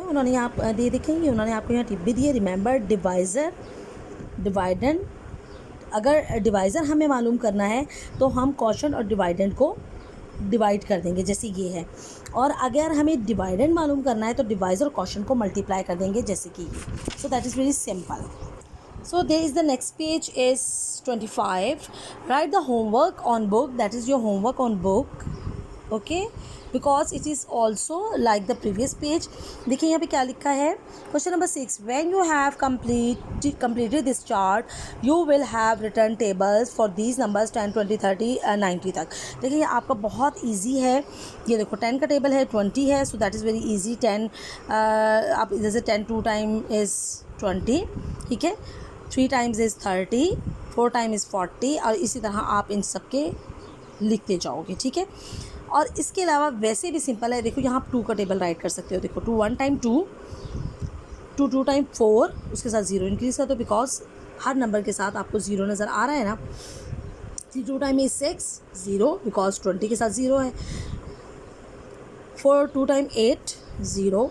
उन्होंने यहाँ दे देखेंगे, उन्होंने आपको यहाँ टिप भी दी है, रिमेंबर डिवाइज़र डिवाइडेंड। अगर डिवाइज़र हमें मालूम करना है तो हम क्वोशंट और डिवाइडेंड को डिवाइड कर देंगे, जैसे ये है। और अगर हमें डिवाइडेंड मालूम करना है तो डिवाइज़र और क्वोशंट को मल्टीप्लाई कर देंगे, जैसे कि ये। सो that is very simple. So there is the next page is 25. Write the homework on book. That is your homework on book. Okay, because it is also like the previous page. देखिए यहाँ पे क्या लिखा है। Question number 6. When you have completed this chart, you will have written tables for these numbers 10, 20, 30 90 तक। देखिए ये आपका बहुत easy है। ये देखो 10 का टेबल है, 20 है, so that is very easy। 10 आप जैसे 10 2 टाइम is 20, ठीक है, 3 टाइम्स इज़ 30, 4 टाइम इज़ 40, और इसी तरह आप इन सब के लिखते जाओगे, ठीक है। और इसके अलावा वैसे भी सिंपल है। देखो यहाँ आप 2 का टेबल राइट कर सकते हो। देखो 2 1 टाइम 2, 2 टाइम 4, उसके साथ 0 इंक्रीज़ कर दो, बिकॉज हर नंबर के साथ आपको 0 नज़र आ रहा है ना। 2 टाइम इज़ 6, 0, बिकॉज 20 के साथ 0 है। 4 2 time 8, 0।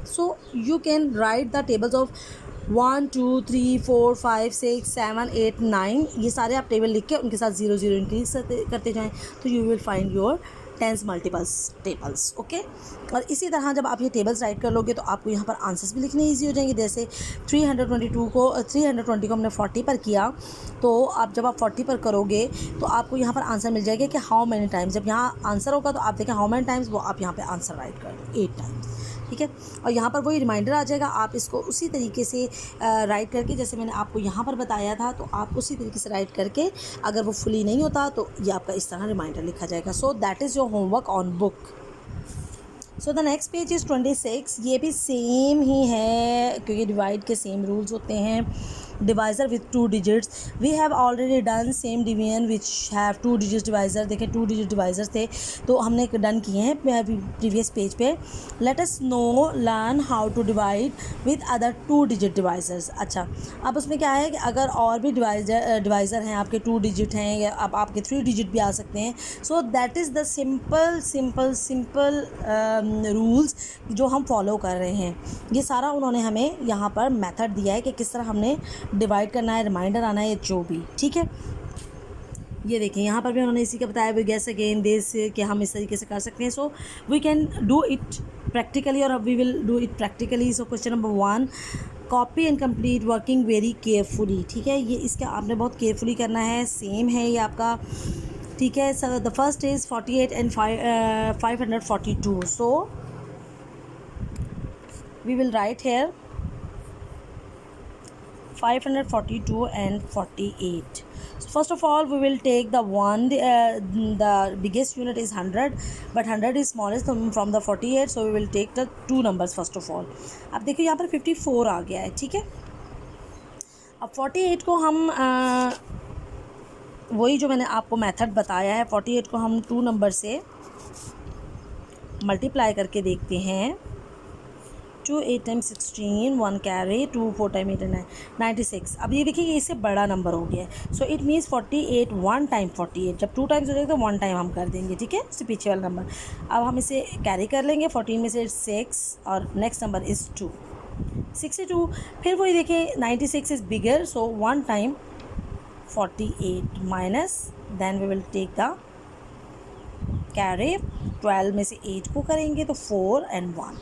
So you can write the tables of 1 2 3 4 5 6 7 8 9, ये सारे आप टेबल लिख के उनके साथ 0 0 इंक्रीज करते जाएं, तो you will find your tens multiples tables. Okay, और इसी तरह जब आप ये टेबल्स राइट कर लोगे तो आपको यहाँ पर आंसर्स भी लिखने ईजी हो जाएंगे। जैसे 320 को हमने 40 पर किया, तो आप जब आप 40 पर करोगे तो आपको यहाँ पर आंसर मिल जाएगा कि हाउ मैनी टाइम्स। जब यहाँ आंसर होगा तो आप देखें हाउ मैनी टाइम्स, वो आप यहाँ पे आंसर राइट कर दो 8 टाइम्स, ठीक है। और यहाँ पर वही रिमाइंडर आ जाएगा, आप इसको उसी तरीके से राइट करके, जैसे मैंने आपको यहाँ पर बताया था, तो आप उसी तरीके से राइट करके, अगर वो फुली नहीं होता तो ये आपका इस तरह रिमाइंडर लिखा जाएगा। सो that is your homework on book. So the next page is 26। ये भी सेम ही है, क्योंकि डिवाइड के सेम रूल्स होते हैं। Divisor with 2 digits, we have already done same division which have 2 digit divisor. देखिए 2 डिजिट डिवाइज़र थे, तो हमने डन किए हैं प्रीवियस पेज पे। Let us now learn how to divide with other 2 digit divisors. अच्छा, अब उसमें क्या है कि अगर और भी डिवाइज़र हैं आपके 2 डिजिट हैं, या अब आपके 3 डिजिट भी आ सकते हैं। सो that is the simple rules जो हम फॉलो कर रहे हैं। ये सारा उन्होंने हमें यहाँ पर मेथड दिया है कि किस तरह हमने डिवाइड करना है, रिमाइंडर आना है, जो भी, ठीक है। ये देखें यहाँ पर भी उन्होंने इसी का बताया, वी गेस अगेन दिस, कि हम इस तरीके से कर सकते हैं। So we can do it practically, और we will do it practically. So question number 1, copy and complete working very carefully, ठीक है। ये इसका आपने बहुत केयरफुली करना है, सेम है ये आपका, ठीक है। So the first is 48 and 542। So we will write here 542 and 48. So first of all we will take the biggest unit is 100, but 100 is smallest from the 48, so we will take the 2 numbers first of all. अब देखिए यहाँ पर 54 आ गया है, ठीक है। अब 48 को हम वही जो मैंने आपको मेथड बताया है, 48 को हम 2 नंबर से मल्टीप्लाई करके देखते हैं। 2 8 टाइम 16, 1 कैरी, 2 4 टाइम 8 9, 96। अब ये देखिए ये इससे बड़ा नंबर हो गया है। सो इट मीन्स 48 1 टाइम 48, जब 2 टाइम्स हो जाएगा तो 1 टाइम हम कर देंगे, ठीक है, इससे पीछे वाला नंबर। अब हम इसे कैरी कर लेंगे, 14 में से 6 और नेक्स्ट नंबर इज़ 2, 62। फिर वही देखिए 96 is bigger, so 1 time 48 minus, then we will take the carry. 12 में से 8 को करेंगे तो 4 and 1।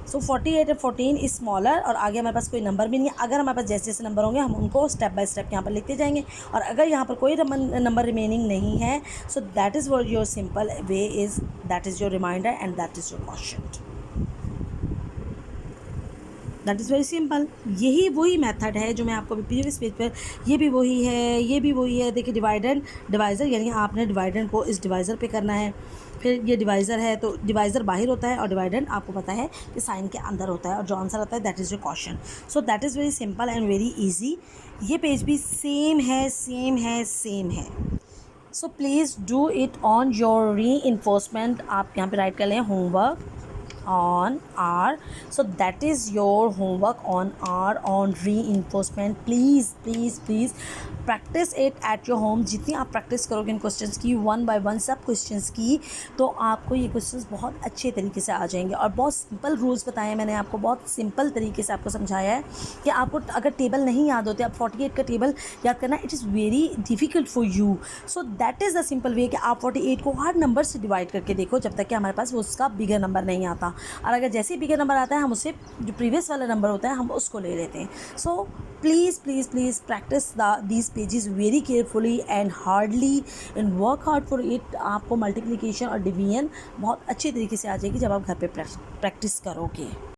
सो 48 और 14 इज स्मॉलर, और आगे हमारे पास कोई नंबर भी नहीं है। अगर हमारे पास जैसे जैसे नंबर होंगे हम उनको स्टेप बाय स्टेप यहाँ पर लिखते जाएंगे, और अगर यहाँ पर कोई नंबर रिमेनिंग नहीं है, so that is what your simple way is, that is your remainder and that is your question. That is very simple. यही वही मेथड है जो मैं आपको प्रीवियस पेज पर, ये भी वही है, ये भी वही है। देखिए डिवाइडेंड डिवाइज़र, यानी आपने डिवाइडेंड को इस डिवाइज़र पे करना है। फिर ये डिवाइज़र है तो डिवाइज़र बाहर होता है, और डिवाइडेंड आपको पता है कि साइन के अंदर होता है, और जो आंसर आता है that is your question. So that is very simple and very easy. ये पेज भी सेम है, सेम है, सेम है। So please do it on your री इन्फोर्समेंट। आप यहाँ पे राइट कर लें homework on R. So that is your homework on R, on reinforcement. Please practice it at your home. जितनी आप प्रैक्टिस करोगे इन क्वेश्चंस की, वन बाय वन सब क्वेश्चंस की, तो आपको ये क्वेश्चंस बहुत अच्छे तरीके से आ जाएंगे. और बहुत सिंपल रूल्स बताए हैं मैंने आपको, बहुत सिंपल तरीके से आपको समझाया है कि आपको अगर टेबल नहीं याद होते, आप 48 का टेबल याद करना, it is very difficult for you. So that is the simple way कि आप 48 को हर नंबर से डिवाइड करके देखो जब तक कि हमारे पास उसका बिगर नंबर नहीं आता. और अगर जैसे ही बिगर नंबर आता है, हम उससे जो प्रीवियस वाला नंबर होता है हम उसको ले लेते हैं. So please practice these pages very carefully and hardly and work hard for it. आपको मल्टीप्लिकेशन और डिवीजन बहुत अच्छे तरीके से आ जाएगी जब आप घर पे प्रैक्टिस करोगे.